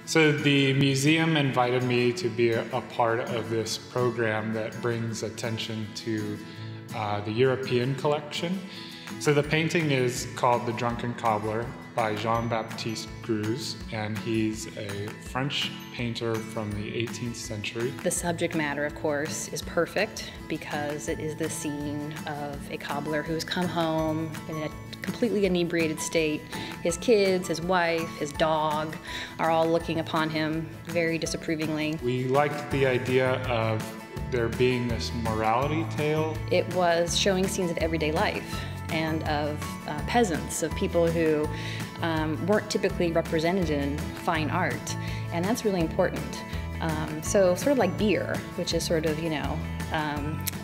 So the museum invited me to be a part of this program that brings attention to the European collection. So the painting is called The Drunken Cobbler by Jean-Baptiste Greuze, and he's a French painter from the 18th century. The subject matter, of course, is perfect because it is the scene of a cobbler who's come home in a completely inebriated state. His kids, his wife, his dog are all looking upon him very disapprovingly. We liked the idea of there being this morality tale. It was showing scenes of everyday life and of peasants, of people who weren't typically represented in fine art, and that's really important. So sort of like beer, which is sort of,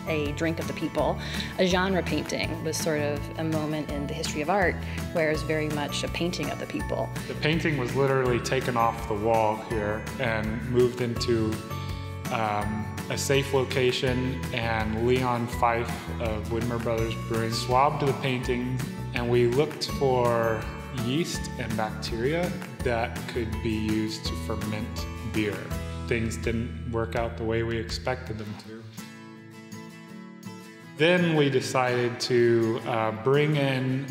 a drink of the people, a genre painting was sort of a moment in the history of art where it's very much a painting of the people. The painting was literally taken off the wall here and moved into a safe location, and Leon Fife of Widmer Brothers Brewing swabbed the painting, and we looked for yeast and bacteria that could be used to ferment beer. Things didn't work out the way we expected them to. Then we decided to bring in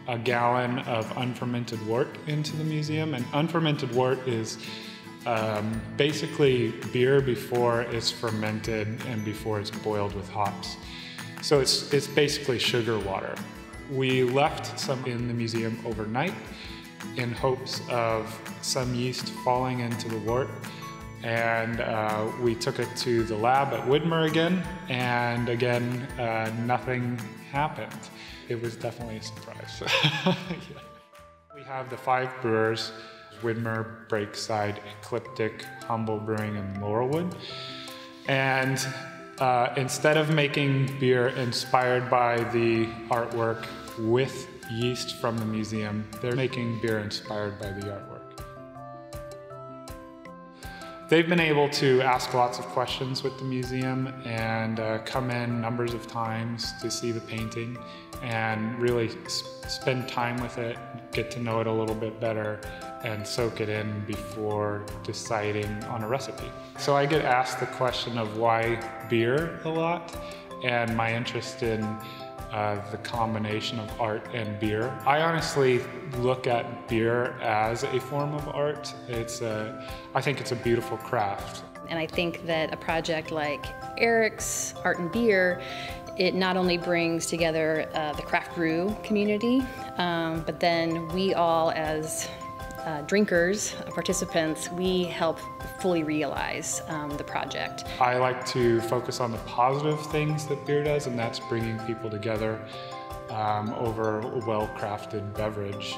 a gallon of unfermented wort into the museum, and unfermented wort is basically beer before it's fermented and before it's boiled with hops. So it's basically sugar water. We left some in the museum overnight in hopes of some yeast falling into the wort, and we took it to the lab at Widmer again, and again, nothing happened. It was definitely a surprise. Yeah. We have the 5 brewers: Widmer, Breakside, Ecliptic, Brewing, and Laurelwood. And instead of making beer inspired by the artwork with yeast from the museum, they're making beer inspired by the artwork. They've been able to ask lots of questions with the museum and come in numbers of times to see the painting and really spend time with it, get to know it a little bit better, and soak it in before deciding on a recipe. So I get asked the question of why beer a lot, and my interest in the combination of art and beer. I honestly look at beer as a form of art. I think it's a beautiful craft. And I think that a project like Eric's Art and Beer, it not only brings together the craft brew community, but then we all as drinkers, participants, we help fully realize the project. I like to focus on the positive things that beer does, and that's bringing people together over a well-crafted beverage.